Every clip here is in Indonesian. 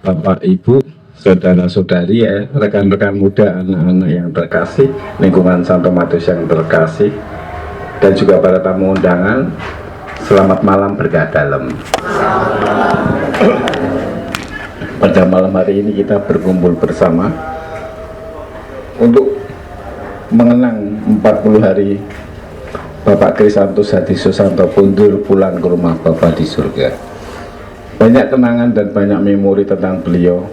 Bapak, Ibu, saudara-saudari, ya, rekan-rekan muda, anak-anak yang terkasih, lingkungan Santo Matius yang terkasih, dan juga para tamu undangan, selamat malam berkah dalam. Pada malam hari ini kita berkumpul bersama untuk mengenang 40 hari Bapak Krisantus Hadi Susanto Pundur pulang ke rumah Bapak di surga. Banyak kenangan dan banyak memori tentang beliau.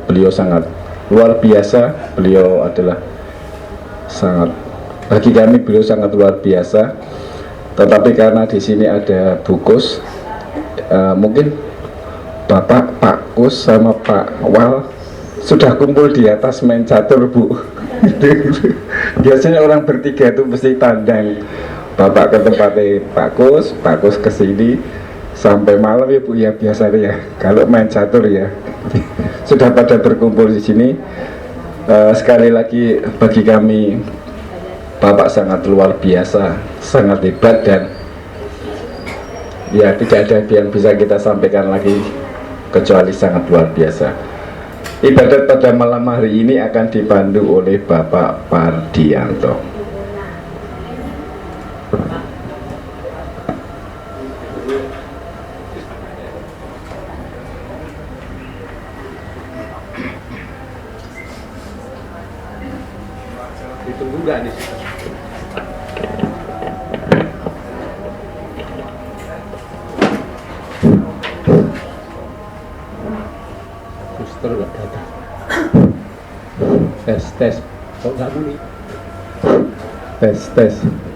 Beliau sangat luar biasa. Beliau adalah bagi kami beliau sangat luar biasa. Tetapi karena di sini ada Bukus, mungkin Bapak, Pak Kus sama Pak Wal sudah kumpul di atas main catur, Bu. Biasanya orang bertiga itu mesti tandang. Bapak ke tempatnya Pak Kus ke sini sampai malam ya, Bu, ya biasanya ya. Kalau main catur ya. Sudah pada berkumpul di sini. Sekali lagi bagi kami Bapak sangat luar biasa, sangat hebat, dan ya tidak ada yang bisa kita sampaikan lagi kecuali sangat luar biasa. Ibadat pada malam hari ini akan dipandu oleh Bapak Pardianto. Ditunggu nggak nih? Suster nggak datang. Tes kok nggak bunyi? Tes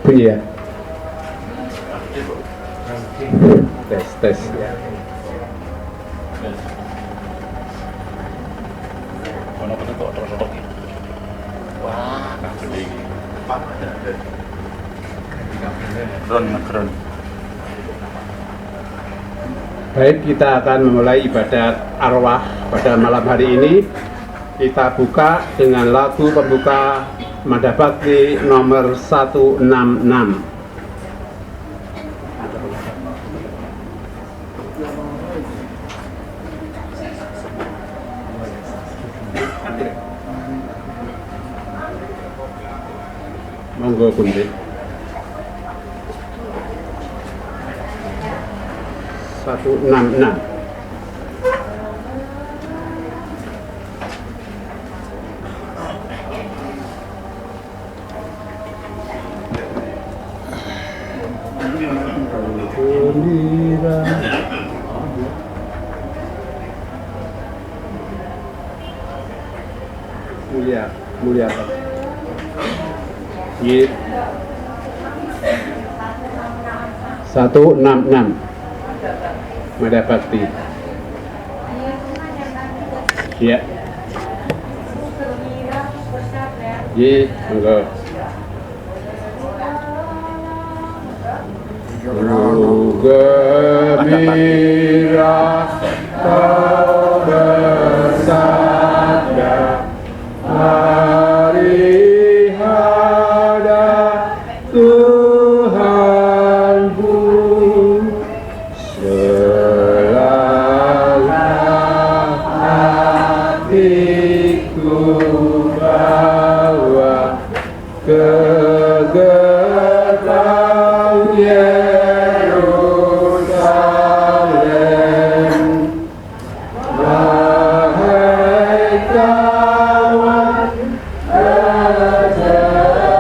bunyi ya? Tes ya. Baik, kita akan memulai ibadat arwah pada malam hari ini. Kita buka dengan lagu pembuka Mada Bakti nomor 166. Monggo Bunda. 166. Mulia. Yit. 166. Mada Bakti. Ya. Yit, enggak. Gembira kau bersabda, hari hadap Tuhanku, selalu hatiku bawa ke gerbang Yerusalem. Wahai kawan sejenazah,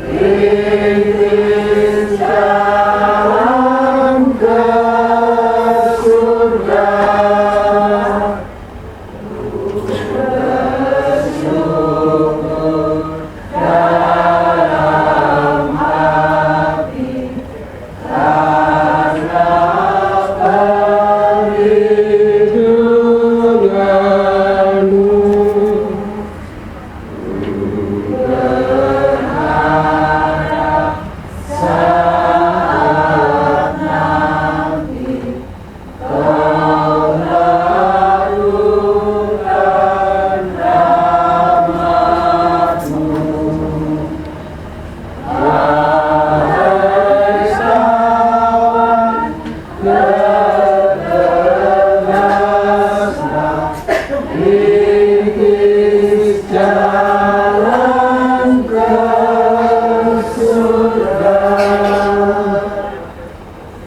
ingin salam ke surga. Bersyukur dalam hati karena perlindunganmu. Berharap saat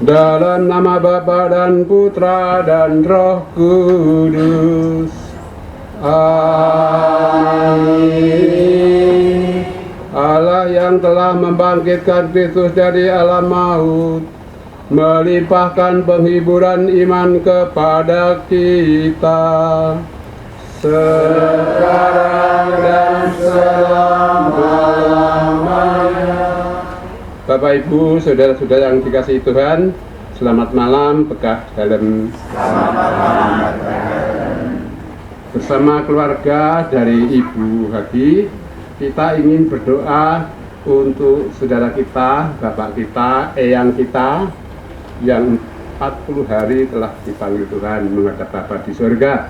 Dalam nama Bapa dan Putra dan Roh Kudus. Amin. Allah yang telah membangkitkan Kristus dari alam maut, melimpahkan penghiburan iman kepada kita sekarang dan selama-lamanya. Bapak Ibu, saudara-saudara yang dikasihi Tuhan, selamat malam, berkah dalam selamat malam. Bersama keluarga dari Ibu Hagi, kita ingin berdoa untuk saudara kita, bapak kita, eyang kita yang 40 hari telah dipanggil Tuhan menghadap Bapa di surga.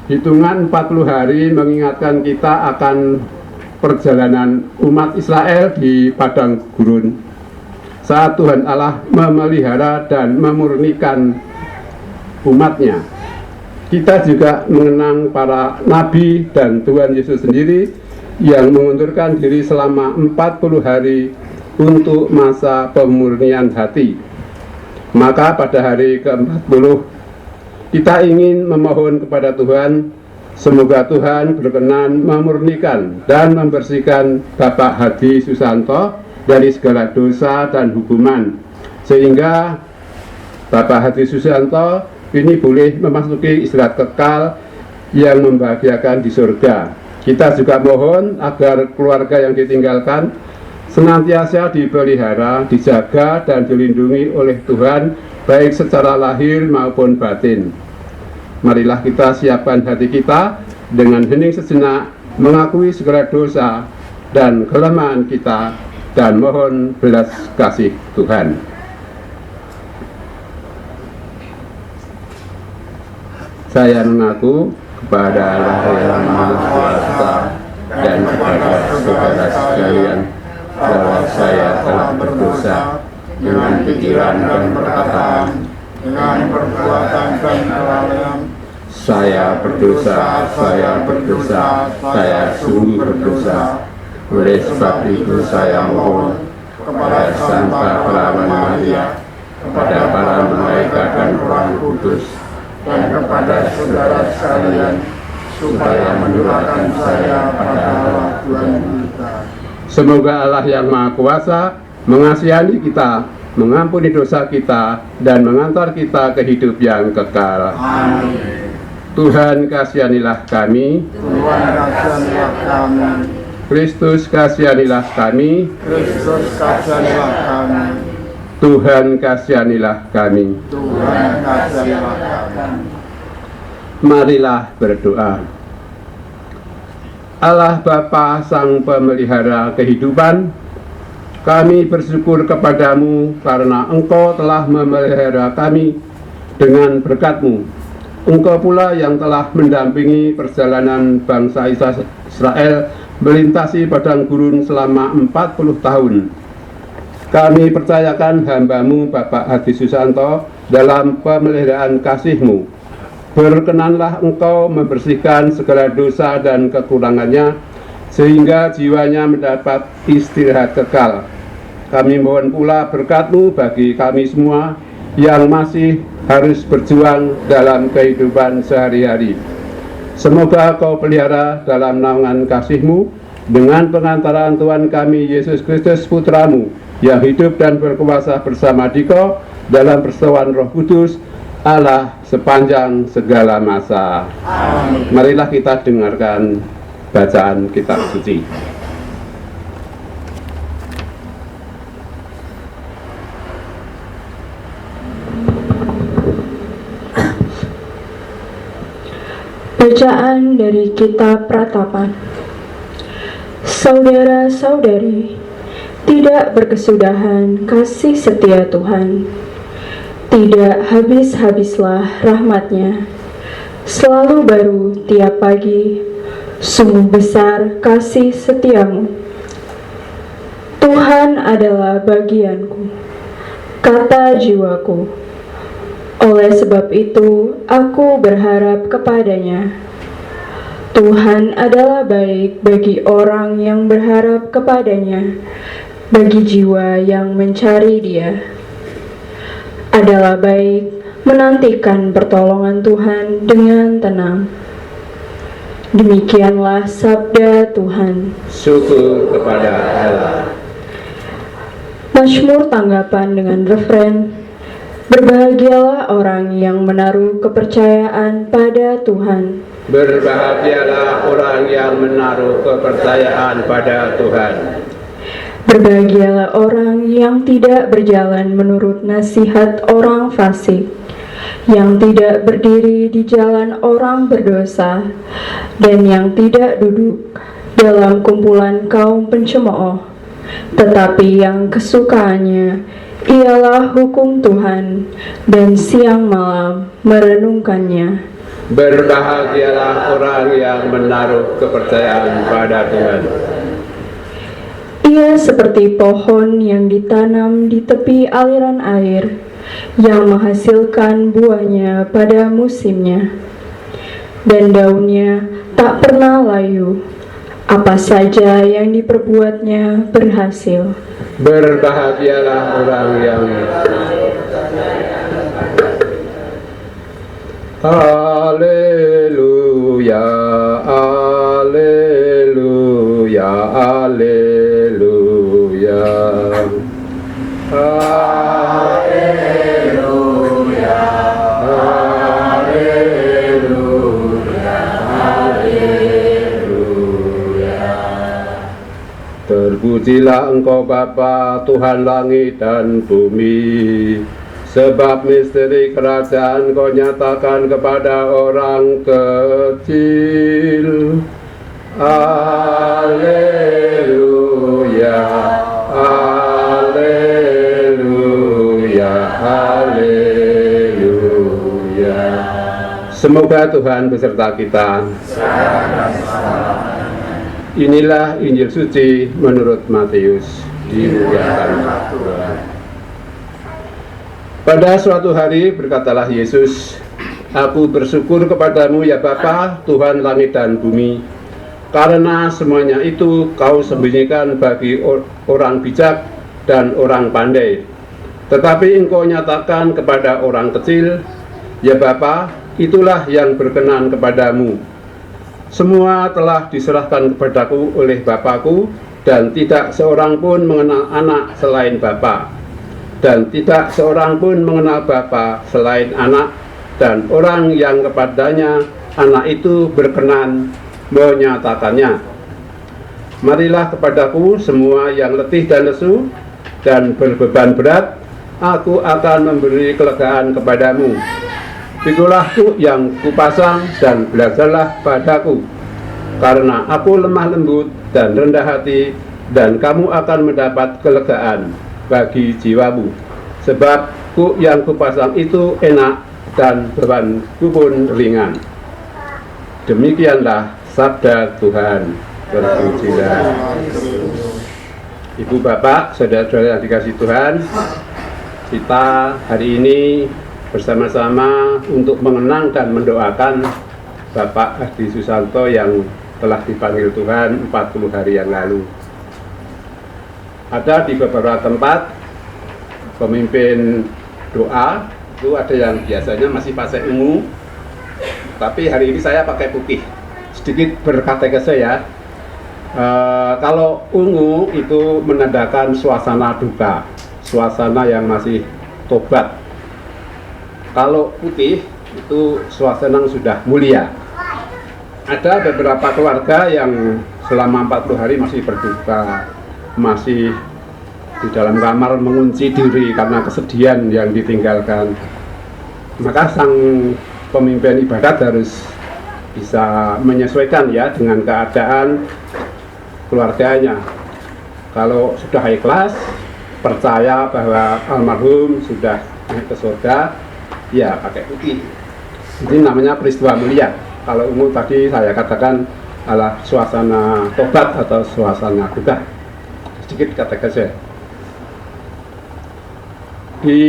Hitungan 40 hari mengingatkan kita akan perjalanan umat Israel di padang gurun saat Tuhan Allah memelihara dan memurnikan umatnya. Kita juga mengenang para nabi dan Tuhan Yesus sendiri yang mengundurkan diri selama 40 hari untuk masa pemurnian hati. Maka pada hari ke-40 kita ingin memohon kepada Tuhan, semoga Tuhan berkenan memurnikan dan membersihkan Bapak Hadi Susanto dari segala dosa dan hukuman, sehingga Bapak Hadi Susanto ini boleh memasuki istirahat kekal yang membahagiakan di surga. Kita juga mohon agar keluarga yang ditinggalkan senantiasa dipelihara, dijaga, dan dilindungi oleh Tuhan, baik secara lahir maupun batin. Marilah kita siapkan hati kita dengan hening sejenak, mengakui segala dosa dan kelemahan kita, dan mohon belas kasih Tuhan. Saya mengaku kepada Allah yang Maha Kuasa dan kepada saudara sekalian bahwa saya telah berdosa dengan pikiran dan perkataan, dengan perbuatan dan kelalaian. Saya berdosa, saya sungguh berdosa. Oleh sebab itu saya mohon kepada Santa Perawan Maria, kepada para malaikat dan Roh Kudus, dan kepada saudara sekalian, supaya mendoakan saya pada Allah Tuhan kita. Semoga Allah yang Maha Kuasa mengasihani kita, mengampuni dosa kita, dan mengantar kita ke hidup yang kekal. Amin. Tuhan kasihanilah kami. Tuhan kasihanilah kami. Kristus kasihanilah kami. Kristus kasihanilah kami. Tuhan kasihanilah kami. Tuhan kasihanilah kami. Marilah berdoa. Allah Bapa Sang Pemelihara kehidupan, kami bersyukur kepadamu karena Engkau telah memelihara kami dengan berkat-Mu. Engkau pula yang telah mendampingi perjalanan bangsa Israel melintasi padang gurun selama 40 tahun. Kami percayakan hamba-Mu Bapak Hadi Susanto dalam pemeliharaan kasih-Mu. Berkenanlah Engkau membersihkan segala dosa dan kekurangannya, sehingga jiwanya mendapat istirahat kekal. Kami mohon pula berkat-Mu bagi kami semua yang masih harus berjuang dalam kehidupan sehari-hari. Semoga Kau pelihara dalam naungan kasih-Mu dengan pengantaran Tuhan kami Yesus Kristus Putra-Mu, yang hidup dan berkuasa bersama Dikau dalam persekutuan Roh Kudus, Allah sepanjang segala masa. Amin. Marilah kita dengarkan bacaan kitab suci. Bacaan dari kitab Pratapan. Saudara-saudari, tidak berkesudahan kasih setia Tuhan, tidak habis-habislah rahmat-Nya, selalu baru tiap pagi, sungguh besar kasih setia-Mu. Tuhan adalah bagianku, kata jiwaku. Oleh sebab itu, aku berharap kepadanya. Tuhan adalah baik bagi orang yang berharap kepadanya, bagi jiwa yang mencari Dia. Adalah baik menantikan pertolongan Tuhan dengan tenang. Demikianlah sabda Tuhan. Syukur kepada Allah. Mazmur tanggapan dengan refren, berbahagialah orang yang menaruh kepercayaan pada Tuhan. Berbahagialah orang yang menaruh kepercayaan pada Tuhan. Berbahagialah orang yang tidak berjalan menurut nasihat orang fasik, yang tidak berdiri di jalan orang berdosa, dan yang tidak duduk dalam kumpulan kaum pencemooh, tetapi yang kesukaannya ialah hukum Tuhan, dan siang malam merenungkannya. Berbahagialah orang yang menaruh kepercayaan pada Tuhan. Ia seperti pohon yang ditanam di tepi aliran air, yang menghasilkan buahnya pada musimnya, dan daunnya tak pernah layu. Apa saja yang diperbuatnya berhasil. Berbahagialah orang yang Haleluya, Haleluya, Haleluya, Haleluya, Haleluya, Haleluya. Terpujilah Engkau Bapa, Tuhan langit dan bumi, sebab misteri kerajaan Kau nyatakan kepada orang kecil. Haleluya, Haleluya, Haleluya. Semoga Tuhan beserta kita. Inilah Injil suci menurut Matius. Dimuliakan Tuhan. Pada suatu hari berkatalah Yesus, "Aku bersyukur kepadamu ya Bapa, Tuhan langit dan bumi, karena semuanya itu Kau sembunyikan bagi orang bijak dan orang pandai, tetapi Engkau nyatakan kepada orang kecil. Ya Bapa, itulah yang berkenan kepadamu. Semua telah diserahkan kepadaku oleh Bapakku, dan tidak seorang pun mengenal anak selain Bapa, dan tidak seorang pun mengenal Bapa selain anak, dan orang yang kepadanya anak itu berkenan menyatakannya. Marilah kepadaku semua yang letih dan lesu dan berbeban berat, aku akan memberi kelegaan kepadamu. Pikulah yang kupasang dan belajarlah padaku, karena aku lemah lembut dan rendah hati, dan kamu akan mendapat kelegaan bagi jiwamu. Sebab yang kupasang itu enak dan bebanku pun ringan." Demikianlah sabda Tuhan. Terpujilah. Ibu bapak, saudara-saudara yang dikasihi Tuhan, kita hari ini bersama-sama untuk mengenang dan mendoakan Bapak Hadi Susanto yang telah dipanggil Tuhan 40 hari yang lalu. Ada di beberapa tempat pemimpin doa itu ada yang biasanya masih pakai ungu, tapi hari ini saya pakai putih. Sedikit berkatekese ya. Kalau ungu itu menandakan suasana duka, suasana yang masih tobat. Kalau putih itu suasana yang sudah mulia. Ada beberapa keluarga yang selama 40 hari masih berduka, masih di dalam kamar mengunci diri karena kesedihan yang ditinggalkan. Maka sang pemimpin ibadat harus bisa menyesuaikan ya dengan keadaan keluarganya. Kalau sudah ikhlas, percaya bahwa almarhum sudah naik ke surga, ya pakai putih. Ini namanya peristiwa mulia. Kalau ungu tadi saya katakan adalah suasana tobat atau suasana duka. Sedikit katakan saya. Di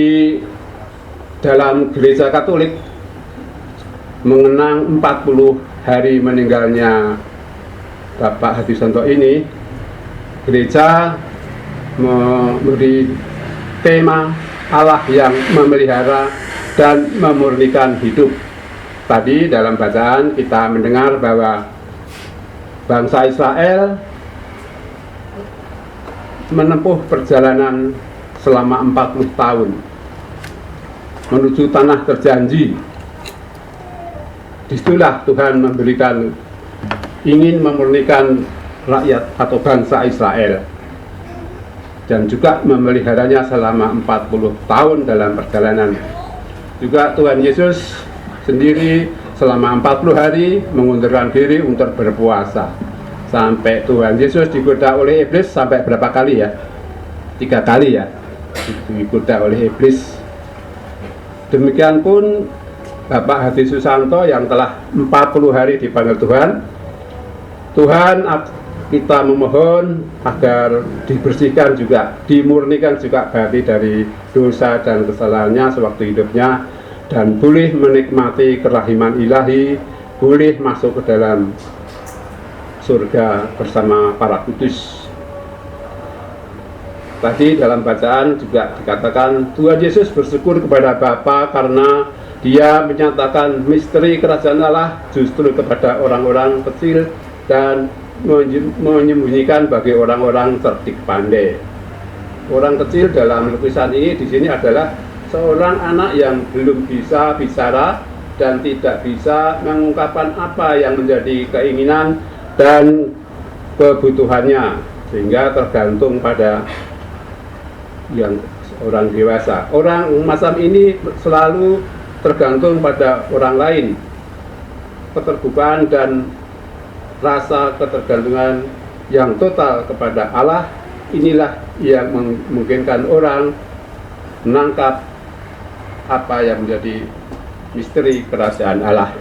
dalam gereja Katolik mengenang 40 hari meninggalnya Bapak Hadi Susanto ini, gereja memberi tema Allah yang memelihara dan memurnikan hidup. Tadi dalam bacaan kita mendengar bahwa bangsa Israel menempuh perjalanan selama 40 tahun menuju tanah terjanji. Disitulah Tuhan ingin memurnikan rakyat atau bangsa Israel dan juga memeliharanya selama 40 tahun dalam perjalanan. Juga Tuhan Yesus sendiri selama 40 hari mengundurkan diri untuk berpuasa. Sampai Tuhan Yesus digoda oleh iblis sampai berapa kali ya? 3 kali ya, digoda oleh iblis. Demikian pun Bapak Hadi Susanto yang telah 40 hari dipanggil Tuhan, kita memohon agar dibersihkan juga, dimurnikan juga berarti dari dosa dan kesalahannya sewaktu hidupnya, dan boleh menikmati kerahiman ilahi, boleh masuk ke dalam surga bersama para kudus. Tadi dalam bacaan juga dikatakan Tuhan Yesus bersyukur kepada Bapa karena Dia menyatakan misteri kerajaan Allah justru kepada orang-orang kecil dan menyembunyikan bagi orang-orang cerdik pandai. Orang kecil dalam lukisan ini di sini adalah seorang anak yang belum bisa bicara dan tidak bisa mengungkapkan apa yang menjadi keinginan dan kebutuhannya, sehingga tergantung pada yang orang dewasa. Orang macam ini selalu tergantung pada orang lain. Keterbukaan dan rasa ketergantungan yang total kepada Allah inilah yang memungkinkan orang menangkap apa yang menjadi misteri kerajaan Allah.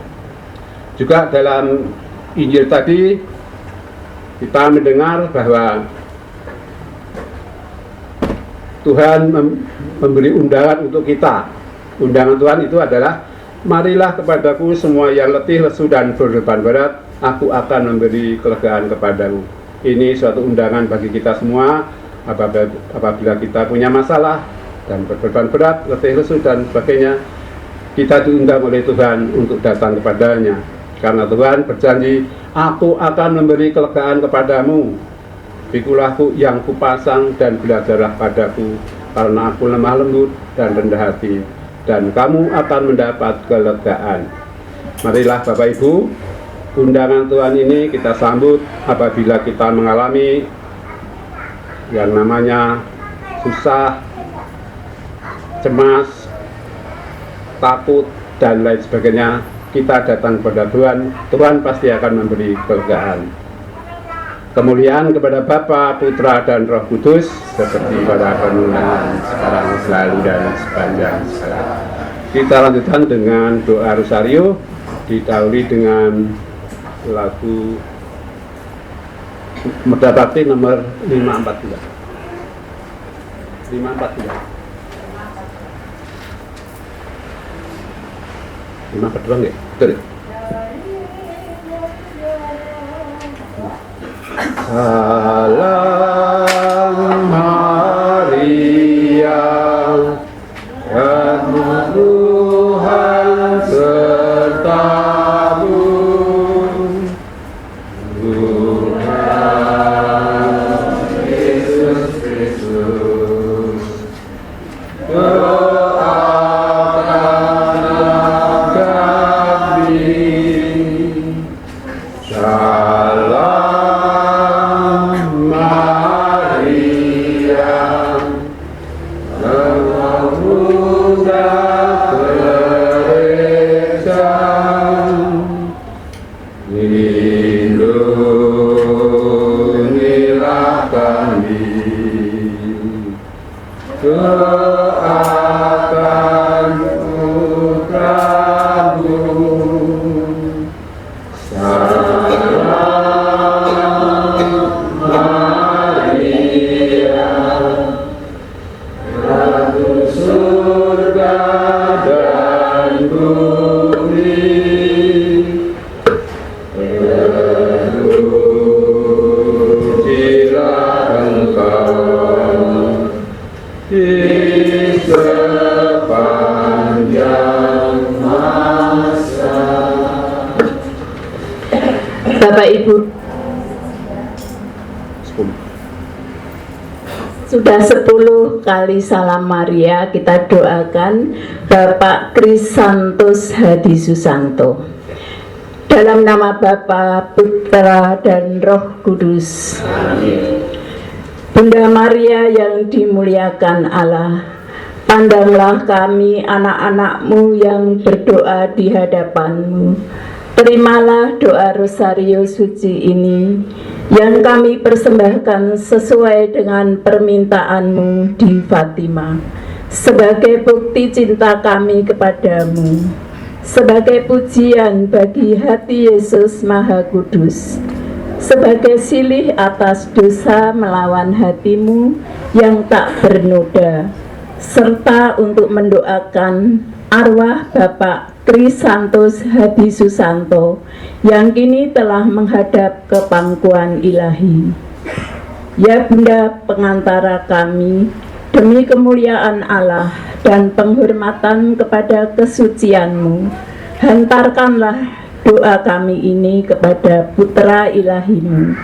Juga dalam Injil tadi kita mendengar bahwa Tuhan memberi undangan untuk kita. Undangan Tuhan itu adalah, marilah kepadaku semua yang letih, lesu, dan berbeban berat, aku akan memberi kelegaan kepadamu. Ini suatu undangan bagi kita semua apabila kita punya masalah dan berbeban berat, letih, lesu, dan sebagainya. Kita diundang oleh Tuhan untuk datang kepadanya. Karena Tuhan berjanji, aku akan memberi kelegaan kepadamu. Pikulah yang kupasang dan belajarlah padaku, karena aku lemah lembut dan rendah hati, dan kamu akan mendapat kelegaan. Marilah Bapak Ibu, undangan Tuhan ini kita sambut apabila kita mengalami yang namanya susah, cemas, takut, dan lain sebagainya. Kita datang kepada Tuhan, Tuhan pasti akan memberi kelegaan. Kemuliaan kepada Bapa, Putra, dan Roh Kudus, seperti pada permulaan, sekarang, selalu, dan sepanjang segala. Kita lanjutkan dengan doa rosario, didahului dengan lagu Medha Bakti nomor 543. 543. 542 nggih? Betul. Salam Maria, penuh Tuhan sertamu, Tuhan Yesus Kristus, doakan kami. Yesus sepanjang masa. Bapak Ibu, sudah 10 kali salam Maria kita doakan Bapak Krisantos Hadi Susanto. Dalam nama Bapa, Putra, dan Roh Kudus. Amin. Bunda Maria yang dimuliakan Allah, pandanglah kami anak-anak-Mu yang berdoa di hadapan-Mu. Terimalah doa Rosario Suci ini yang kami persembahkan sesuai dengan permintaan-Mu di Fatima, sebagai bukti cinta kami kepadamu, sebagai pujian bagi hati Yesus Maha Kudus, sebagai silih atas dosa melawan hatimu yang tak bernoda, serta untuk mendoakan arwah Bapak Krisantos Hadi Susanto yang kini telah menghadap ke pangkuan ilahi. Ya Bunda pengantara kami, demi kemuliaan Allah dan penghormatan kepada kesucian-Mu, hantarkanlah doa kami ini kepada Putra Ilahi-Mu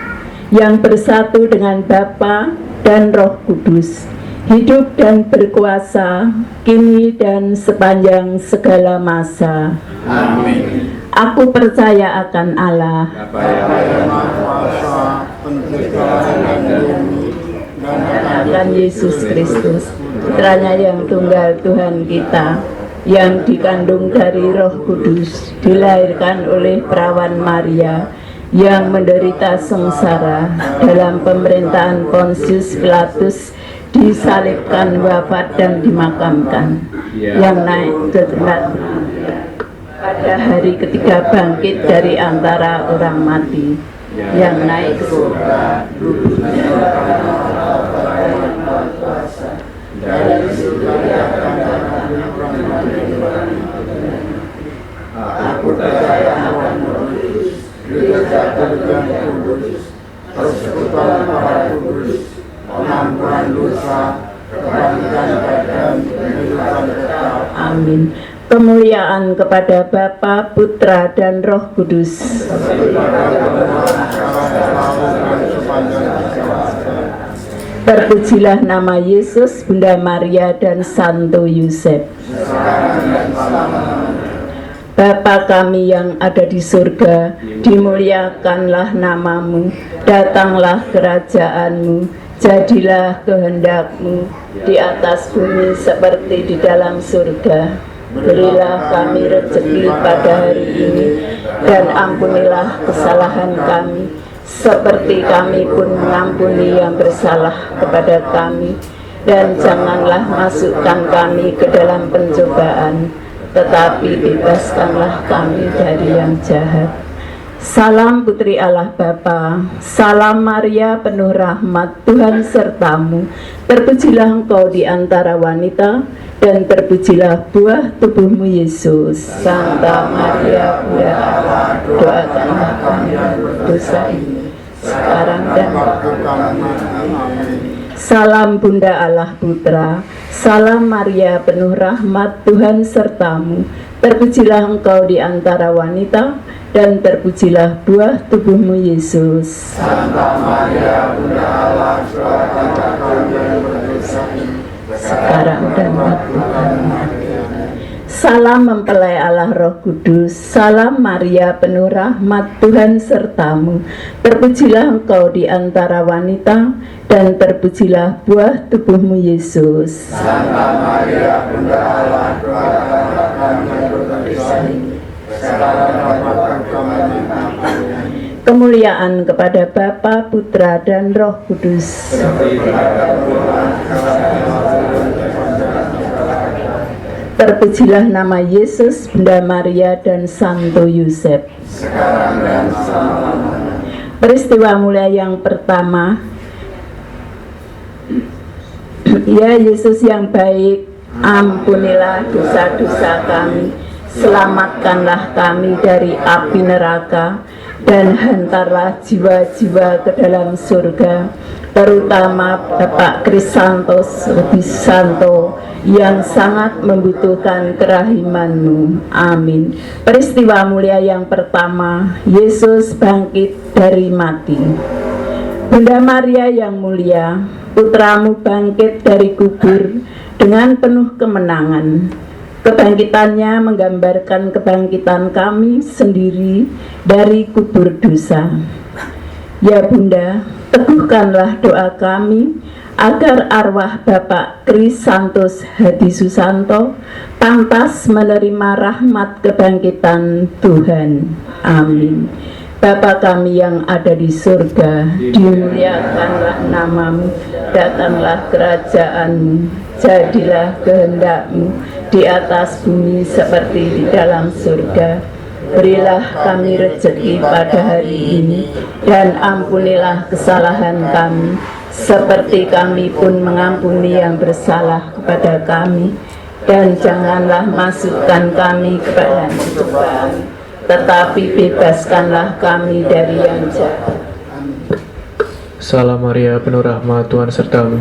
yang bersatu dengan Bapa dan Roh Kudus, hidup dan berkuasa kini dan sepanjang segala masa. Amin. Aku percaya akan Allah, Bapa yang Maha Kuasa, Pencipta langit dan bumi, dan akan Yesus Kristus, Putranya yang tunggal Tuhan kita, yang dikandung dari Roh Kudus, dilahirkan oleh perawan Maria, yang menderita sengsara dalam pemerintahan Pontius Pilatus, disalibkan, wafat dan dimakamkan, yang naik ke tempat pada hari ketiga bangkit dari antara orang mati, yang naik ke surga, dari surga aku percaya akan Kudus, gereja Kristen kudus, persekutuan para kudus, pengampunan dosa, kebangkitan badan, kehidupan kekal. Amin. Kemuliaan kepada Bapa, Putra, dan Roh Kudus. Terpujilah nama Yesus, Bunda Maria, dan Santo Yusuf. Bapa kami yang ada di surga, dimuliakanlah namamu, datanglah kerajaanmu, jadilah kehendak-Mu di atas bumi seperti di dalam surga. Berilah kami rezeki pada hari ini, dan ampunilah kesalahan kami, seperti kami pun mengampuni yang bersalah kepada kami. Dan janganlah masukkan kami ke dalam pencobaan, tetapi bebaskanlah kami dari yang jahat. Salam Putri Allah Bapa, salam Maria penuh rahmat, Tuhan sertamu. Terpujilah engkau di antara wanita, dan terpujilah buah tubuhmu Yesus. Santa Maria Bunda Allah, doakanlah kami yang berdosa ini, sekarang dan waktu kami mati. Salam Bunda Allah Putra, salam Maria penuh rahmat, Tuhan sertamu. Terpujilah engkau di antara wanita, dan terpujilah buah tubuhmu Yesus. Santa Maria Bunda Allah, doakanlah kami yang berdosa ini, sekarang dan waktu kami mati. Salam mempelai Allah Roh Kudus, salam Maria penuh rahmat, Tuhan sertamu. Terpujilah engkau di antara wanita, dan terpujilah buah tubuhmu Yesus. Santa Maria Bunda Allah, doakanlah kami yang berdosa ini, sekarang dan waktu kami mati. Kemuliaan kepada Bapa, Putra, dan Roh Kudus. Terpujilah nama Yesus, Bunda Maria, dan Santo Yusuf. Sekarang dan selamanya. Peristiwa mulia yang pertama. Ya Yesus yang baik, ampunilah dosa-dosa kami, selamatkanlah kami dari api neraka, dan hantarlah jiwa-jiwa ke dalam surga, terutama Bapak Krisantos Susanto yang sangat membutuhkan kerahiman-Mu. Amin. Peristiwa mulia yang pertama, Yesus bangkit dari mati. Bunda Maria yang mulia, putramu bangkit dari kubur dengan penuh kemenangan. Kebangkitannya menggambarkan kebangkitan kami sendiri dari kubur dosa. Ya Bunda, teguhkanlah doa kami agar arwah Bapak Krisantos Hadi Susanto pantas menerima rahmat kebangkitan Tuhan. Amin. Bapa kami yang ada di surga, dimuliakanlah namamu, datanglah kerajaanmu, jadilah kehendak-Mu di atas bumi seperti di dalam surga. Berilah kami rezeki pada hari ini, dan ampunilah kesalahan kami, seperti kami pun mengampuni yang bersalah kepada kami. Dan janganlah masukkan kami kepada pencobaan, tetapi bebaskanlah kami dari yang jahat. Salam Maria, penuh rahmat, Tuhan sertamu.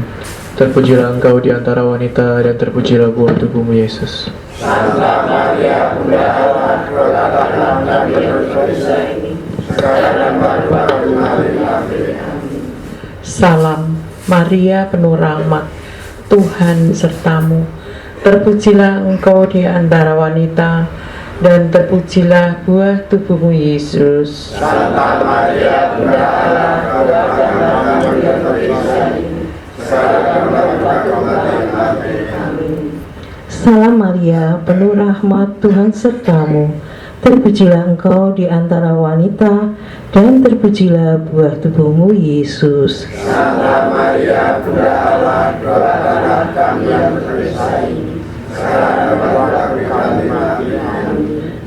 Terpujilah engkau di antara wanita, dan terpujilah buah tubuhmu Yesus. Santa Maria, Bunda Allah, doakanlah kami yang berdosa ini, sekarang dan pada waktu mati kami. Salam Maria, penuh rahmat, Tuhan sertamu. Terpujilah engkau di antara wanita, dan terpujilah buah tubuhmu Yesus. Santa Maria, Bunda Allah, doakanlah kami yang berdosa ini, sekarang dan pada waktu mati kami. Salam Maria, penuh rahmat, Tuhan sertamu. Terpujilah engkau di antara wanita, dan terpujilah buah tubuhmu Yesus. Santa Maria, Bunda Allah, doakanlah kami yang berdosa ini, sekarang dan pada waktu kami mati.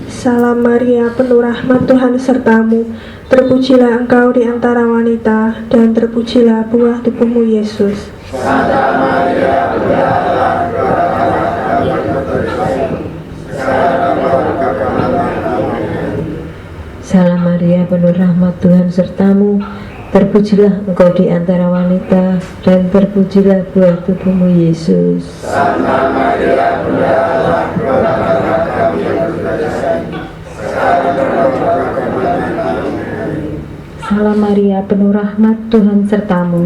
Salam Maria, penuh rahmat, Tuhan sertamu. Terpujilah engkau di antara wanita, dan terpujilah buah tubuhmu Yesus. Santa Maria, Bunda Allah, doakanlah kami yang berdosa ini, sekarang dan pada waktu kami mati. Salam Maria, penuh rahmat, Tuhan sertamu. Terpujilah engkau di antara wanita, dan terpujilah buah tubuhmu Yesus. Santa Maria, Bunda Allah, doakanlah kami yang berdosa ini, sekarang dan pada waktu kami mati. Salam Maria, penuh rahmat, Tuhan sertamu.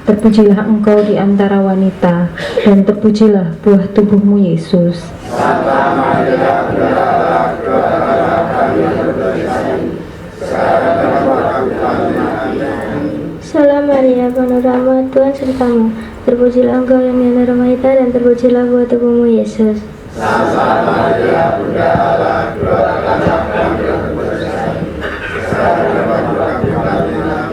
Terpujilah engkau di antara wanita, dan terpujilah buah tubuhmu Yesus. Santa Maria, Bunda Allah, doakanlah kami yang berdosa ini, sekarang dan pada waktu kami mati. Salam Maria, penuh rahmat, Tuhan sertamu. Terpujilah engkau yang di antara wanita, dan terpujilah buah tubuhmu Yesus. Santa Maria, Bunda Allah, doakanlah kami yang berdosa ini, sekarang dan pada waktu kami mati.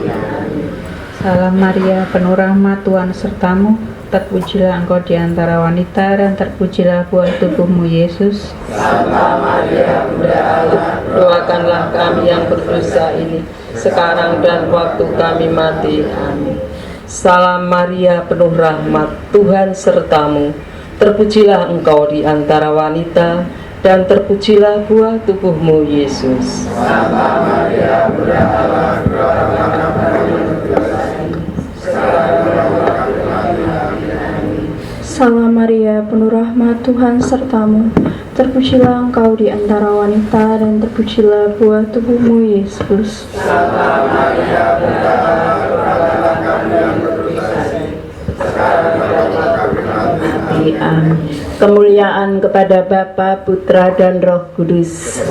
Salam Maria, penuh rahmat, Tuhan sertamu. Terpujilah engkau di antara wanita, dan terpujilah buah tubuhmu Yesus. Santa Maria, Bunda Allah, Doakanlah kami yang berdosa ini, sekarang dan waktu kami mati. Amin. Salam Maria, penuh rahmat, Tuhan sertamu. Terpujilah engkau di antara wanita, dan terpujilah buah tubuhmu Yesus. Santa Maria, Bunda Allah, doakanlah kami yang berdosa ini, sekarang dan pada waktu kami mati. Salam Maria, penuh rahmat, Tuhan sertamu. Terpujilah engkau di antara wanita, dan terpujilah buah tubuhmu Yesus. Santa Maria, Bunda Allah, doakanlah kami yang berdosa ini, sekarang dan pada waktu kami mati. Amin. Kemuliaan kepada Bapa, Putra, dan Roh Kudus.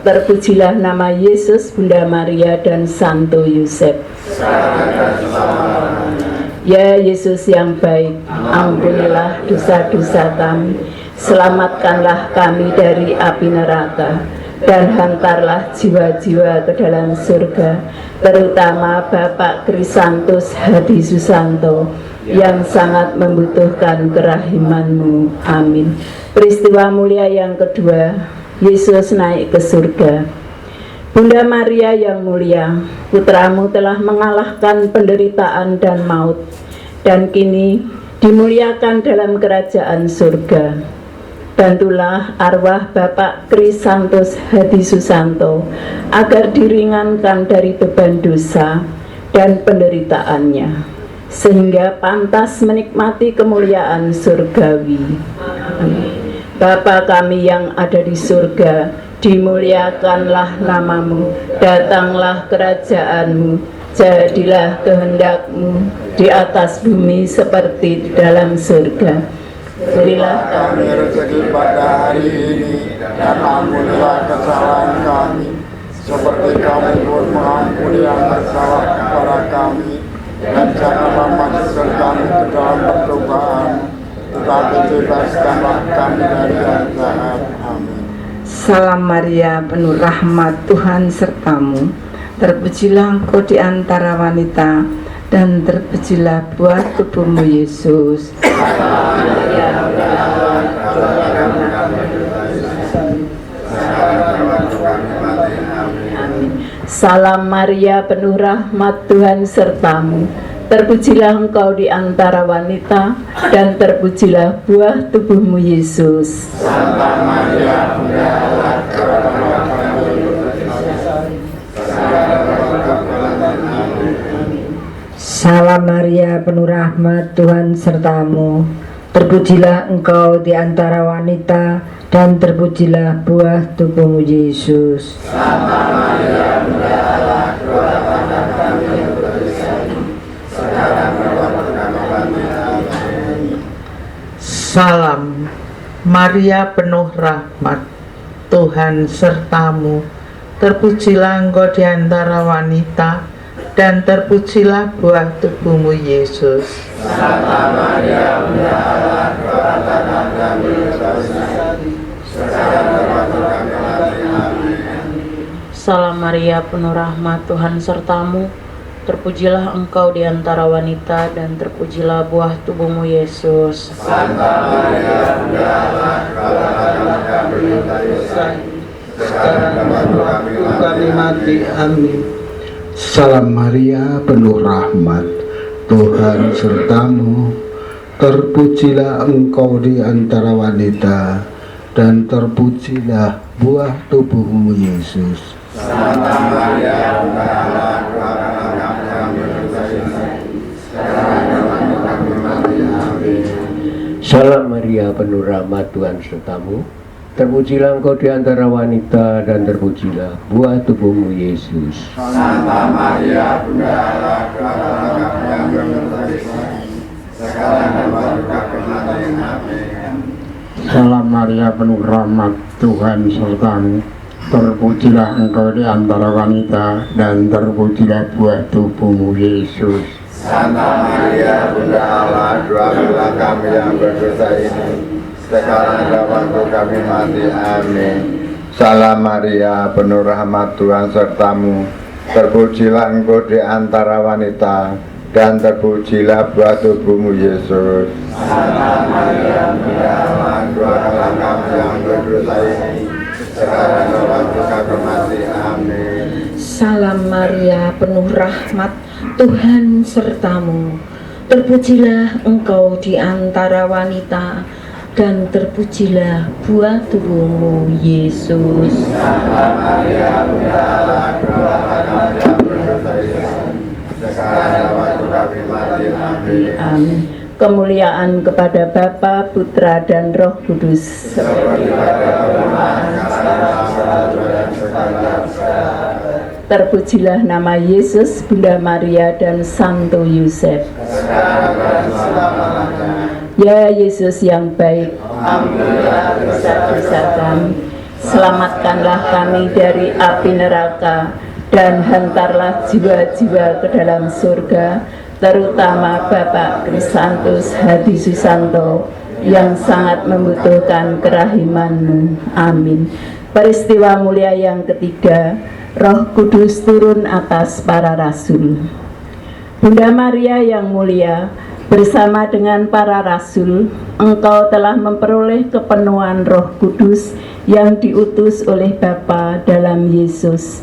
Terpujilah nama Yesus, Bunda Maria, dan Santo Yosef. Ya Yesus yang baik, ampunilah dosa-dosa kami, selamatkanlah kami dari api neraka, dan hantarlah jiwa-jiwa ke dalam surga, terutama Bapak Krisantos Hadi Susanto yang sangat membutuhkan kerahiman-Mu. Amin. Peristiwa mulia yang kedua, Yesus naik ke surga. Bunda Maria yang mulia, putramu telah mengalahkan penderitaan dan maut, dan kini dimuliakan dalam kerajaan surga. Bantulah arwah Bapak Krisantos Hadi Susanto agar diringankan dari beban dosa dan penderitaannya, sehingga pantas menikmati kemuliaan surgawi. Bapa kami yang ada di surga, dimuliakanlah namamu, datanglah kerajaanmu, jadilah kehendakmu di atas bumi seperti di dalam surga. Berilah kami rezeki pada hari ini, dan ampunilah kesalahan kami, seperti kami pun mengampuni yang bersalah kepada kami, dan janganlah masukkan kami ke dalam percobaan, tetapi bebaskanlah kami dari yang jahat. Amin. Salam Maria, penuh rahmat, Tuhan sertamu. Terpujilah engkau di antara wanita, dan terpujilah buah tubuhmu Yesus. Salam Maria, penuh rahmat, Tuhan sertamu. Terpujilah engkau di antara wanita, dan terpujilah buah tubuhmu Yesus. Santa Maria, Bunda Allah, Salam Maria, penuh rahmat, Tuhan sertamu. Terpujilah engkau di antara wanita, dan terpujilah buah tubuhmu Yesus. Santa Maria, Bunda Allah, doakanlah kami yang berdosa, sekarang dan waktu kami mati. Amin. Salam Maria, penuh rahmat, Tuhan sertamu. Terpujilah engkau di antara wanita, dan terpujilah buah tubuhmu Yesus. Santa Maria, Bunda Allah, doakanlah kami yang berdosa, sekarang dan waktu kami mati. Amin. Salam Maria, penuh rahmat, Tuhan sertamu. Terpujilah engkau di antara wanita, dan terpujilah buah tubuhmu Yesus. Santa Maria, Bunda Allah, doakanlah kami yang berdosa, sekarang dan waktu kami mati. Amin. Salam Maria, penuh rahmat, Tuhan sertamu. Terpujilah engkau di antara wanita, dan terpujilah buah tubuhmu Yesus. Santa Maria, Bunda Allah, doakanlah kami yang berdosa, sekarang dan waktu kami mati. Amin. Salam Maria, penuh rahmat, Tuhan sertamu. Terpujilah engkau di antara wanita, dan terpujilah buah tubuhmu Yesus. Santa Maria, Bunda Allah, doakanlah kami yang berdosa, sekarang dan waktu kami mati. Amin. Salam Maria, penuh rahmat, Tuhan sertamu. Terpujilah engkau di antara wanita, dan terpujilah buah tubuhmu Yesus. Santa Maria, Bunda Allah, doakanlah kami yang berdosa ini, sekarang dan waktu kami mati. Amin. Salam Maria, penuh rahmat, Tuhan sertamu. Terpujilah engkau di antara wanita, dan terpujilah buah tubuhmu Yesus. Santa Maria, Bunda Allah, doakanlah kami yang berdosa ini, sekarang dan waktu kami mati. Amin. Salam Maria, penuh rahmat, Tuhan sertamu. Terpujilah engkau di antara wanita, dan terpujilah buah tubuhmu Yesus. Santa Maria, Bunda Allah, doakanlah kami yang berdosa ini, sekarang dan waktu kami mati. Amin. Amin. Kemuliaan kepada Bapa, Putra, dan Roh Kudus. Seperti pada permulaan, sekarang, dan sekarang. Terpujilah nama Yesus, Bunda Maria, dan Santo Yusuf. Ya Yesus yang baik, ampunilah dosa-dosa kami, selamatkanlah kami dari api neraka, dan hantarlah jiwa-jiwa ke dalam surga, terutama Bapak Krisantos Hadi Susanto yang sangat membutuhkan kerahiman-Mu. Amin. Peristiwa mulia yang ketiga, Roh Kudus turun atas para rasul. Bunda Maria yang mulia, bersama dengan para rasul, engkau telah memperoleh kepenuhan Roh Kudus yang diutus oleh Bapa dalam Yesus.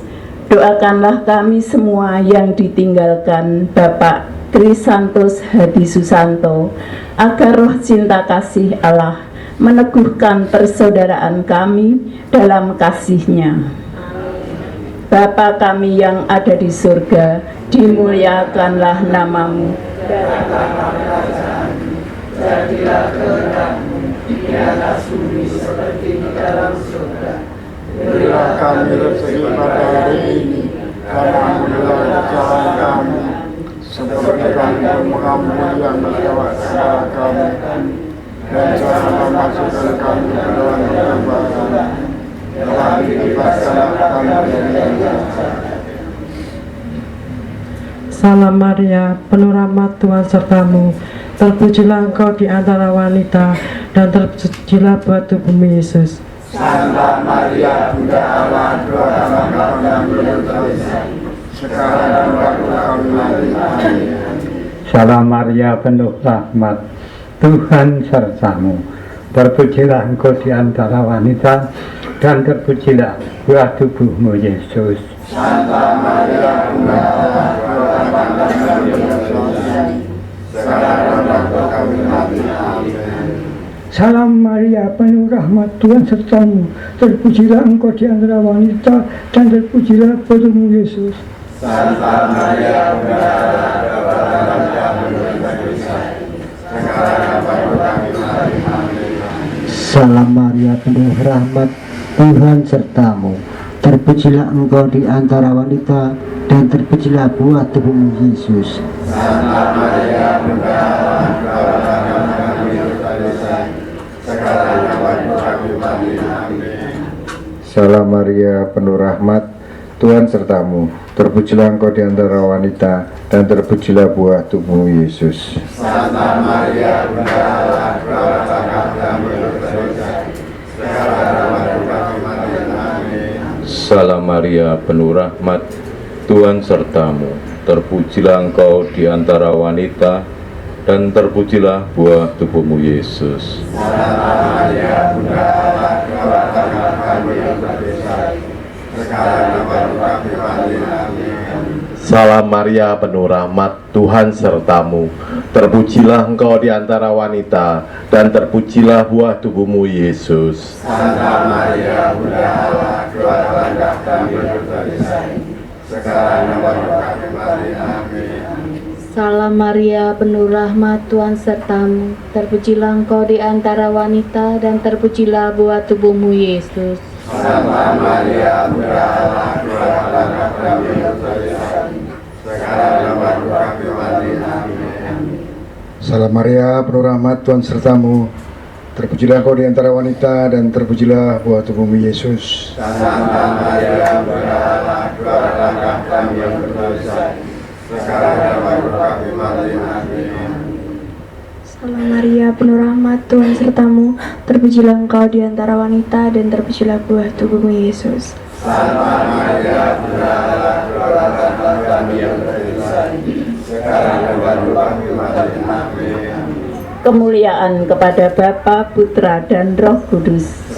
Doakanlah kami semua yang ditinggalkan Bapak Krisantos Hadi Susanto, agar roh cinta kasih Allah meneguhkan persaudaraan kami dalam kasih-Nya. Bapa kami yang ada di surga, dimuliakanlah namamu. Jadilah kehendak-mu di atas bumi seperti di dalam surga. Berilah kami rezeki pada hari ini, dan ampunilah kesalahan kami, seperti kami mengampuni yang menjawab kesalahan kami, dan janganlah masukkan kami ke dalam pencobaan, tetapi bebaskanlah kami dari yang jahat. Salam Maria, penuh rahmat Tuhan sertamu, terpujilah engkau di antara wanita, dan terpujilah buah tubuhmu Yesus. Santa Maria, Bunda Allah, doakanlah kami yang berdosa, sekarang dan waktu kami mati. Amin. Salam Maria, penuh rahmat, Tuhan sertamu, terpujilah engkau di antara wanita, dan terpujilah buah tubuhmu Yesus. Santa Maria, Bunda Allah, doakanlah kami yang berdosa, sekarang dan waktu kami mati. Amin. Salam Maria, penuh rahmat, Tuhan sertamu, terpujilah engkau di antara wanita, dan terpujilah buah tubuhmu Yesus. Santa Maria, Bunda Allah, doakanlah kami yang berdosa, sekarang dan waktu kami mati. Amin. Salam Maria, penuh rahmat, Tuhan sertamu, terpujilah engkau di antara wanita, dan terpujilah buah tubuhmu Yesus. Santa Maria, Bunda Allah, doakanlah kami yang berdosa, sekarang dan waktu kami mati. Amin. Salam Maria, penuh rahmat, Tuhan sertamu, terpujilah engkau di antara wanita, dan terpujilah buah tubuhmu Yesus. Santa Maria, Bunda Allah, doakanlah kami yang berdosa, sekarang dan waktu kami mati. Amin. Salam Maria, penuh rahmat, Tuhan sertamu, terpujilah engkau di antara wanita, dan terpujilah buah tubuhmu Yesus. Santa Maria, Bunda Allah, doakanlah kami yang berdosa, sekarang dan waktu kami mati. Amin. Salam Maria, penuh rahmat, Tuhan sertamu, terpujilah engkau di antara wanita, dan terpujilah buah tubuhmu Yesus. Santa Maria, Bunda Allah, doakanlah kami yang berdosa, sekarang dan waktu kami mati. Amin. Salam Maria, penuh rahmat, Tuhan sertamu, terpujilah engkau di antara wanita, dan terpujilah buah tubuhmu Yesus. Santa Maria, Bunda Allah, doakanlah kami yang berdosa, sekarang dan waktu kami mati. Amin. Salam Maria, penuh rahmat, Tuhan sertamu, terpujilah engkau di antara wanita, dan terpujilah buah tubuhmu Yesus. Santa Maria, Bunda Allah, doakanlah kami yang berdosa, sekarang dan waktu kami mati. Amin. Salam Maria, penuh rahmat, Tuhan sertamu, terpujilah engkau di antara wanita, dan terpujilah buah tubuhmu Yesus. Santa Maria, Bunda Allah, doakanlah kami yang berdosa, sekarang dan waktu kami mati. Amin. Kemuliaan kepada Bapa, Putra, dan Roh Kudus.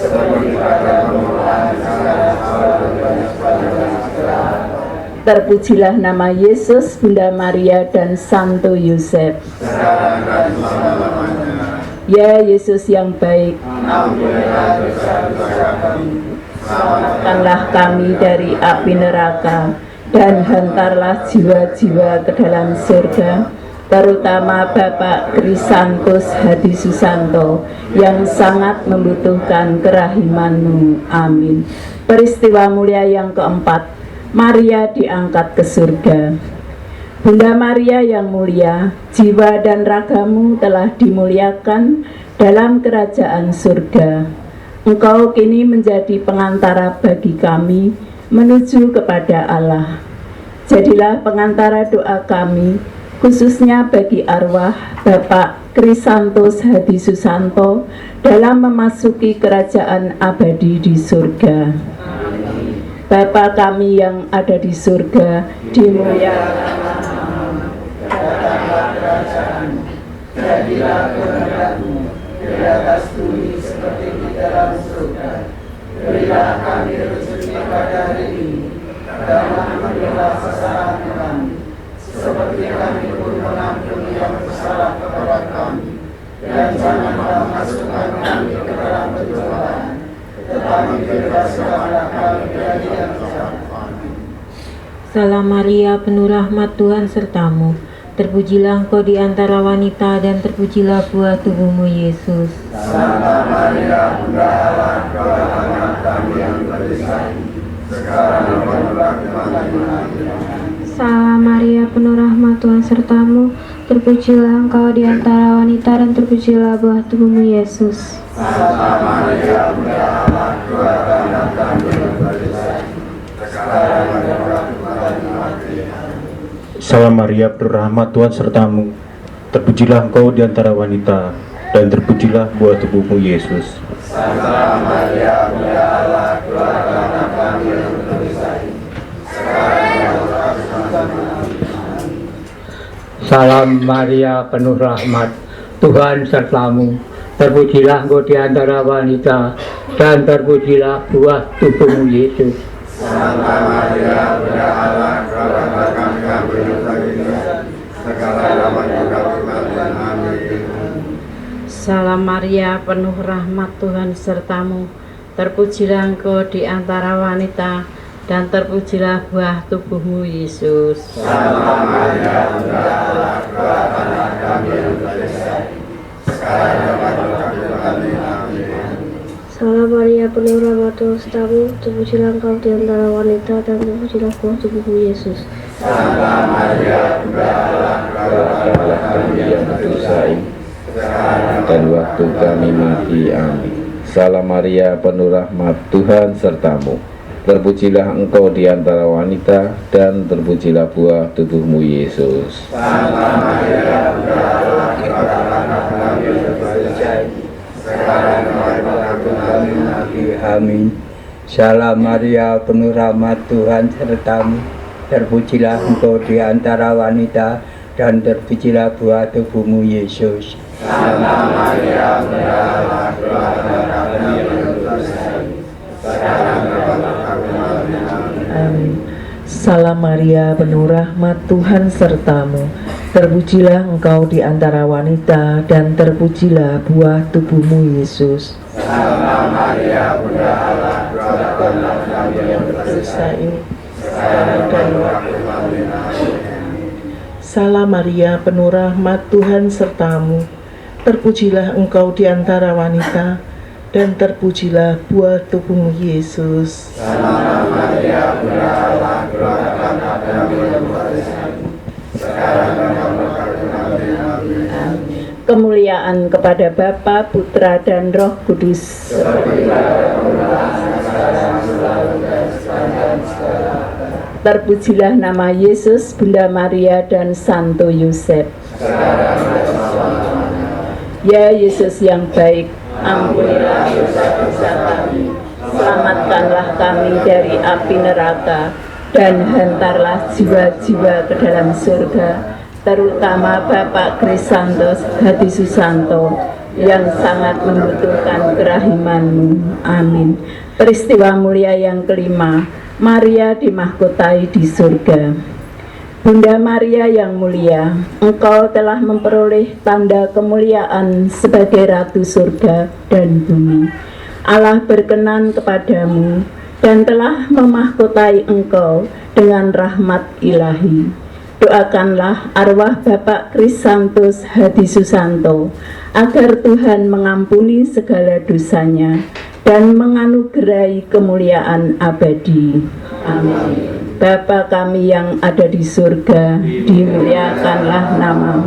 Terpujilah nama Yesus, Bunda Maria, dan Santo Yosef. Ya Yesus yang baik, ampunilah dosa-dosa kami, selamatkanlah kami dari api neraka, dan hantarlah jiwa-jiwa ke dalam surga, terutama Bapak Krisantus Hadi Susanto yang sangat membutuhkan kerahiman-Mu. Amin. Peristiwa mulia yang keempat, Maria diangkat ke surga. Bunda Maria yang mulia, jiwa dan ragamu telah dimuliakan dalam kerajaan surga. Engkau kini menjadi pengantara bagi kami menuju kepada Allah. Jadilah pengantara doa kami, khususnya bagi arwah Bapak Krisantus Hadi Susanto dalam memasuki kerajaan abadi di surga. Bapa kami yang ada di surga, dimuliakanlah jadilah kehendak-Mu di atas bumi seperti di dalam surga. Berilah kami rezeki pada hari ini, dan ampunilah kesalahan kami, seperti kami pun mengampuni yang bersalah kepada kami, dan janganlah masukkan kami ke Salam Maria, penuh rahmat, Tuhan sertamu. Terpujilah engkau di antara wanita dan terpujilah buah tubuhmu Yesus. Santa Maria, Bunda Allah, doakanlah kami yang berdosa, sekarang dan waktu kami mati. Salam Maria, penuh rahmat, Tuhan sertamu. Terpujilah engkau di antara wanita dan terpujilah buah tubuhmu Yesus. Santa Maria, Bunda Allah, doakanlah kami yang berdosa, sekarang dan waktu kami mati. Salam Maria, penuh rahmat, Tuhan sertamu. Terpujilah engkau di antara wanita, dan terpujilah buah tubuhmu Yesus. Santa Maria, Bunda Allah, doakanlah kami yang berdosa, sekarang dan waktu kami mati. Salam Maria, penuh rahmat, Tuhan sertamu. Terpujilah engkau di antara wanita, dan terpujilah buah tubuhmu Yesus. Santa Maria, Bunda Allah, doakanlah kami yang berdosa ini, sekarang dan waktu kami mati. Amin. Salam Maria, penuh rahmat, Tuhan sertamu. Terpujilah engkau di antara wanita dan terpujilah buah tubuhmu Yesus. Santa Maria, Bunda Allah, doakanlah kami yang berdosa, sekarang dan waktu kami mati. Amin. Salam Maria, penuh rahmat, Tuhan sertamu. Terpujilah engkau di antara wanita dan terpujilah buah tubuhmu Yesus. Santa Maria, Bunda Allah, doakanlah kami yang berdosa, sekarang dan waktu kami mati. Amin. Salam Maria, penuh rahmat, Tuhan sertamu. Terpujilah engkau di antara wanita dan terpujilah buah tubuhmu Yesus. Santa Maria, Bunda Allah, doakanlah kami yang berdosa, sekarang dan waktu kami mati. Amin. Salam Maria, penuh rahmat, Tuhan sertamu. Terpujilah engkau di antara wanita dan terpujilah buah tubuhmu Yesus. Santa Maria, Bunda Allah, doakanlah kami yang berdosa, sekarang dan waktu kami mati. Amin. Salam Maria, penuh rahmat, Tuhan sertamu. Terpujilah engkau di antara wanita dan terpujilah buah tubuhmu Yesus. Santa Maria, Bunda Allah, doakanlah kami yang berdosa, sekarang dan waktu kami mati. Salam Maria, penuh rahmat, Tuhan sertamu. Terpujilah engkau di antara wanita dan terpujilah buah tubuhmu Yesus. Santa Maria, Bunda Allah, doakanlah kami yang berdosa, sekarang dan waktu kami mati. Amin. Kemuliaan kepada Bapa, Putra, dan Roh Kudus. Terpujilah nama Yesus, Bunda Maria, dan Santo Yosef. Ya Yesus yang baik, ampunilah dosa-dosa kami, selamatkanlah kami dari api neraka, dan hantarlah jiwa-jiwa ke dalam surga, terutama Bapak Krisantos Hadi Susanto yang sangat membutuhkan kerahiman-Mu. Amin. Peristiwa mulia yang kelima, Maria dimahkotai di surga. Bunda Maria yang mulia, Engkau telah memperoleh tanda kemuliaan sebagai Ratu surga dan bumi. Allah berkenan kepadamu dan telah memahkotai Engkau dengan rahmat ilahi. Doakanlah arwah Bapak Krisantos Hadi Susanto agar Tuhan mengampuni segala dosanya dan menganugerahi kemuliaan abadi. Amin. Bapa kami yang ada di surga, dimuliakanlah nama-Mu,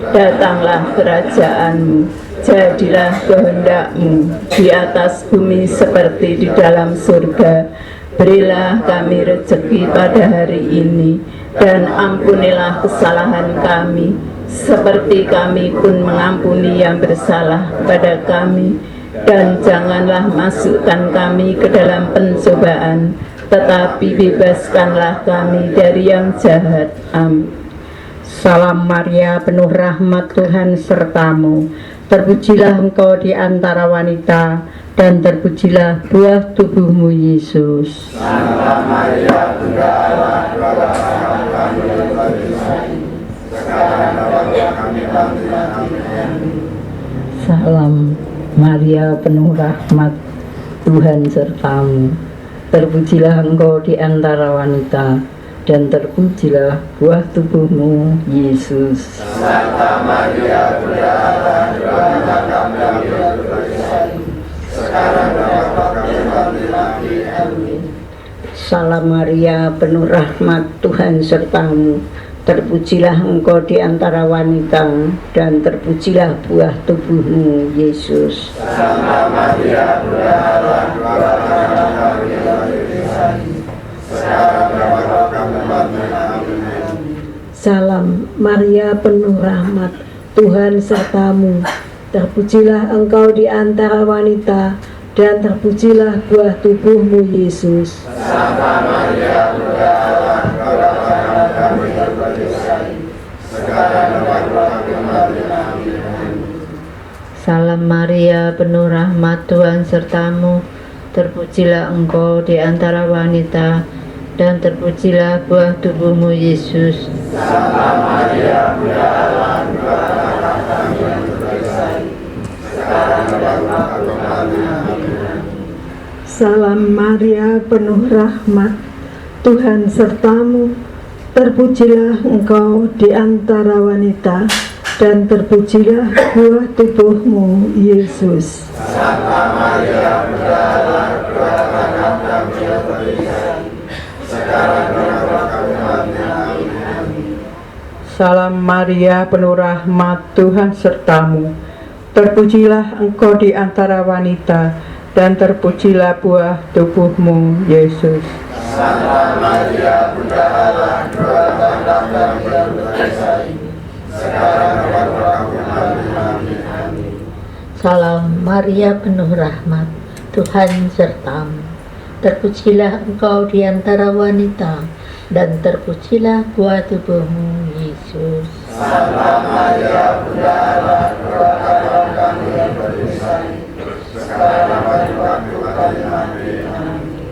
datanglah kerajaan-Mu, jadilah kehendak-Mu di atas bumi seperti di dalam surga. Berilah kami rezeki pada hari ini, dan ampunilah kesalahan kami, seperti kami pun mengampuni yang bersalah pada kami. Dan janganlah masukkan kami ke dalam pencobaan, tetapi bebaskanlah kami dari yang jahat. Amin. Salam Maria, penuh rahmat, Tuhan sertamu. Terpujilah engkau di antara wanita, dan terpujilah buah tubuhmu Yesus. Santa Maria, Bunda Allah, doakanlah kami yang berdosa, sekarang dan waktu kami mati. Amin. Salam Maria, penuh rahmat, Tuhan sertamu. Terpujilah engkau di antara wanita, dan terpujilah buah tubuhmu, Yesus. Santa Maria, Bunda Allah, doakanlah kami yang berdosa, sekarang dan waktu kami mati. Amin. Salam Maria, penuh rahmat, Tuhan sertamu. Terpujilah engkau di antara wanita, dan terpujilah buah tubuhmu, Yesus. Santa Maria, Bunda Allah, doakanlah kami yang berdosa, sekarang dan waktu kami mati. Amin. Salam Maria, penuh rahmat, Tuhan sertamu. Terpujilah engkau di antara wanita, dan terpujilah buah tubuhmu, Yesus. Santa Maria, Bunda Allah, doakanlah kami yang berdosa, sekarang dan waktu kami mati. Amin. Salam Maria, penuh rahmat, Tuhan sertamu. Terpujilah engkau di antara wanita, dan terpujilah buah tubuhmu, Yesus. Santa Maria, Bunda Allah, doakanlah kami yang berdosa, sekarang dan waktu kami mati. Amin. Salam Maria, penuh rahmat, Tuhan sertamu. Terpujilah engkau di antara wanita, dan terpujilah buah tubuhmu, Yesus. Santa Maria, Bunda Allah, doakanlah kami yang berdosa, sekarang dan waktu kami mati. Amin. Salam Maria, penuh rahmat, Tuhan sertamu. Terpujilah engkau di antara wanita, dan terpujilah buah tubuhmu, Yesus. Santa Maria, Bunda Allah, doakanlah kami yang berdosa, sekarang dan waktu kami mati. Amin. Salam Maria, penuh rahmat, Tuhan sertamu. Terpujilah engkau di antara wanita, dan terpujilah buah tubuhmu, Yesus. Santa Maria, Bunda Allah, doakanlah kami yang berdosa, sekarang dan waktu kami mati. Amin.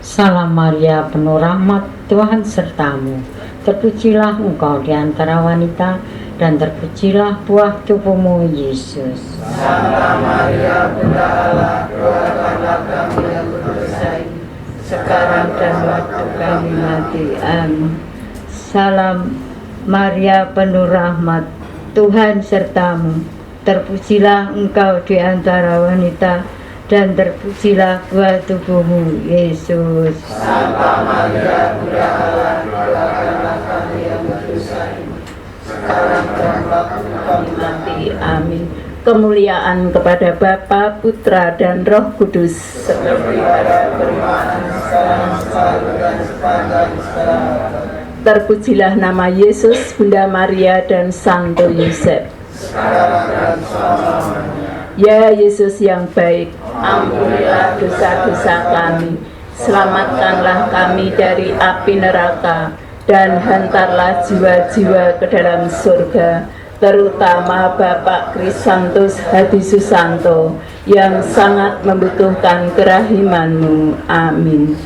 Salam Maria, penuh rahmat, Tuhan sertamu. Terpujilah engkau di antara wanita, dan terpujilah buah tubuhmu, Yesus. Santa Maria, Bunda Allah, doakanlah kami yang berdosa, Sekarang dan waktu kami mati. Amin. Salam Maria, penuh rahmat, Tuhan sertamu. Terpujilah engkau di antara wanita, dan terpujilah buah tubuhmu, Yesus. Santa Maria, Bunda Allah, doakanlah kami yang berdosa, sekarang dan waktu kami mati. Amin. Kemuliaan kepada Bapa, Putra, dan Roh Kudus, seperti pada permulaan, sekarang, selalu, dan sepanjang sekarang. Terpujilah nama Yesus, Bunda Maria, dan Santo Yosef. Sekarang dan selamanya. Ya Yesus yang baik, ampunilah dosa-dosa kami, selamatkanlah kami dari api neraka, dan hantarlah jiwa-jiwa ke dalam surga, terutama Bapak Krisantus Hadi Susanto yang sangat membutuhkan kerahiman-Mu. Amin.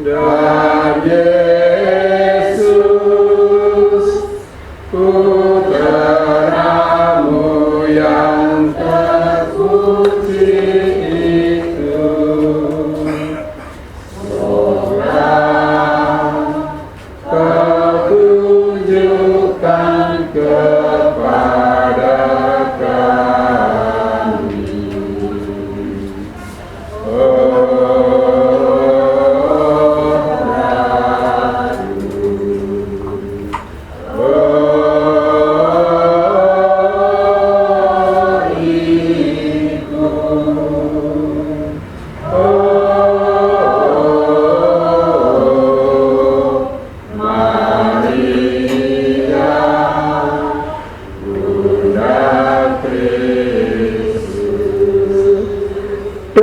Dan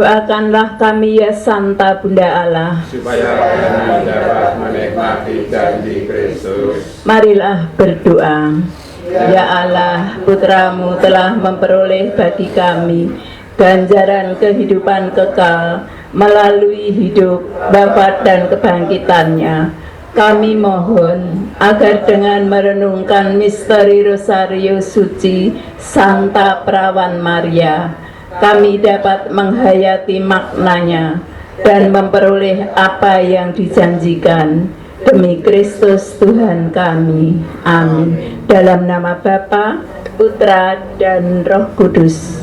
Doakanlah kami ya Santa Bunda Allah, supaya kami dapat menikmati janji Kristus. Marilah berdoa. Ya Allah, Putramu telah memperoleh bagi kami ganjaran kehidupan kekal melalui hidup, wafat dan kebangkitannya. Kami mohon agar dengan merenungkan misteri Rosario Suci Santa Perawan Maria, kami dapat menghayati maknanya dan memperoleh apa yang dijanjikan. Demi Kristus Tuhan kami. Amin. Dalam nama Bapa, Putra, dan Roh Kudus.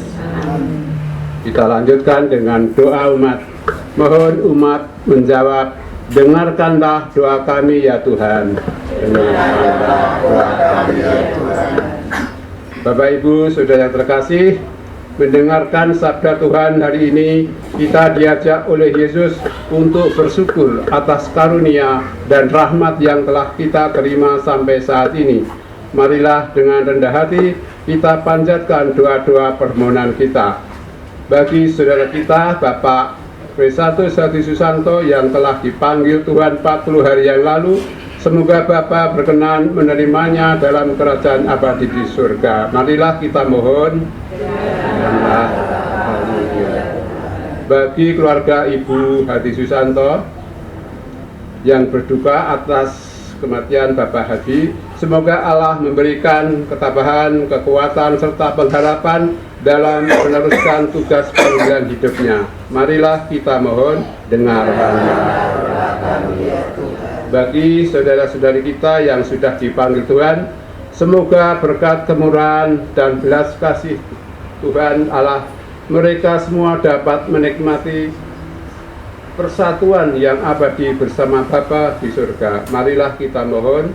Kita lanjutkan dengan doa umat. Mohon umat menjawab, dengarkanlah doa kami ya Tuhan. Dengarkanlah doa kami ya Tuhan. Bapak Ibu, saudara yang terkasih, mendengarkan sabda Tuhan hari ini, kita diajak oleh Yesus untuk bersyukur atas karunia dan rahmat yang telah kita terima sampai saat ini. Marilah dengan rendah hati kita panjatkan doa-doa permohonan kita. Bagi saudara kita, Bapak W1 Hadi Susanto yang telah dipanggil Tuhan 40 hari yang lalu, semoga Bapak berkenan menerimanya dalam kerajaan abadi di surga. Marilah kita mohon. Bagi keluarga Ibu Hadi Susanto yang berduka atas kematian Bapak Hadi, semoga Allah memberikan ketabahan, kekuatan, serta pengharapan dalam meneruskan tugas panggilan hidupnya. Marilah kita mohon, dengarkanlah. Bagi saudara-saudari kita yang sudah dipanggil Tuhan, semoga berkat kemurahan dan belas kasih Tuhan Allah, mereka semua dapat menikmati persatuan yang abadi bersama Bapa di surga. Marilah kita mohon.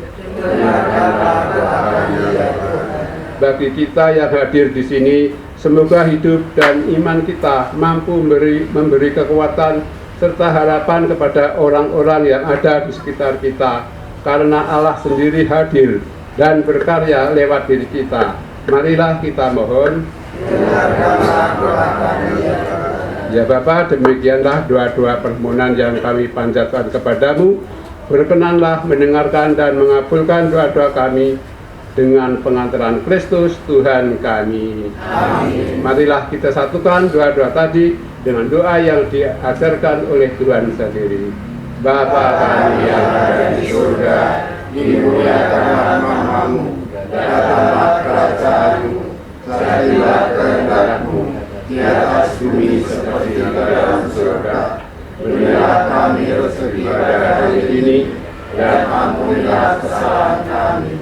Bagi kita yang hadir di sini, semoga hidup dan iman kita mampu memberi kekuatan serta harapan kepada orang-orang yang ada di sekitar kita, karena Allah sendiri hadir dan berkarya lewat diri kita. Marilah kita mohon. Ya Bapa, demikianlah doa-doa permohonan yang kami panjatkan kepadamu. Berkenanlah mendengarkan dan mengabulkan doa-doa kami dengan pengantaran Kristus Tuhan kami. Amin. Marilah kita satukan doa-doa tadi dengan doa yang diajarkan oleh Tuhan sendiri. Bapa kami yang ada di surga, dimuliakanlah namamu, datanglah kerajaanmu, jadilah kehendak-Mu di atas bumi seperti di dalam surga. Berilah kami rezeki pada hari ini, dan ampunilah kesalahan kami,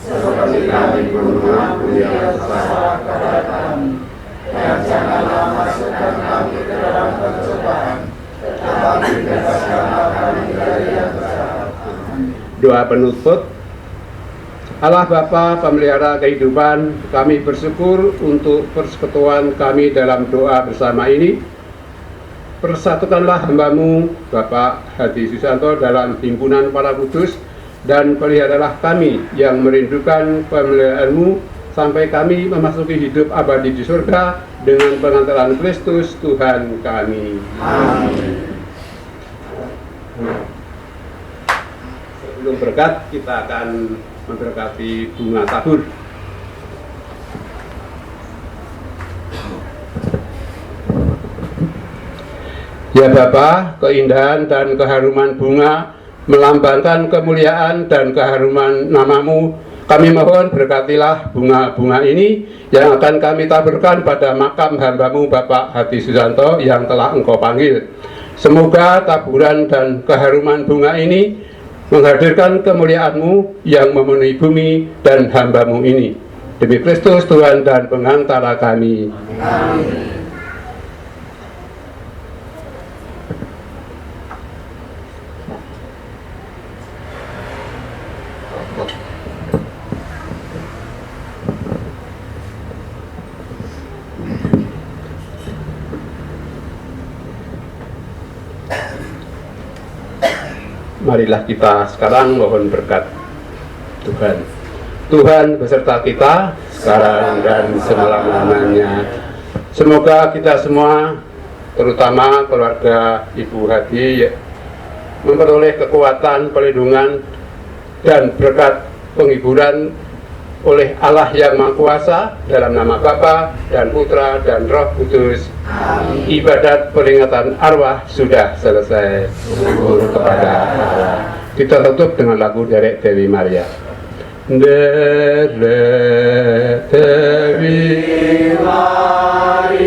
seperti kami pun mengampuni yang bersalah kepada kami. Dan janganlah masukkan kami ke dalam pencobaan, tetapi bebaskanlah kami dari yang jahat. Doa penutup. Allah Bapa pemelihara kehidupan, kami bersyukur untuk persekutuan kami dalam doa bersama ini. Persatukanlah hamba-Mu Bapak Hadi Susanto dalam himpunan para kudus, dan peliharalah kami yang merindukan pemeliharaan-Mu sampai kami memasuki hidup abadi di surga dengan pengantaran Kristus Tuhan kami. Amin. Sebelum berkat, kita akan memberkati bunga tabur. Ya Bapa, keindahan dan keharuman bunga melambangkan kemuliaan dan keharuman nama-Mu. Kami mohon berkatilah bunga-bunga ini yang akan kami taburkan pada makam hamba-Mu Bapak Hadi Susanto yang telah Engkau panggil. Semoga taburan dan keharuman bunga ini menghadirkan kemuliaan-Mu yang memenuhi bumi dan hamba-Mu ini. Demi Kristus Tuhan dan pengantara kami. Amin. Marilah kita sekarang mohon berkat Tuhan. Tuhan beserta kita sekarang dan selama-lamanya. Semoga kita semua terutama keluarga Ibu Hadi memperoleh kekuatan, perlindungan, dan berkat penghiburan oleh Allah yang Maha Kuasa dalam nama Bapa dan Putra dan Roh Kudus. Ibadat peringatan arwah sudah selesai. Syukur kepada Allah. Kita tutup dengan lagu dari Dewi Maria. Dewi Maria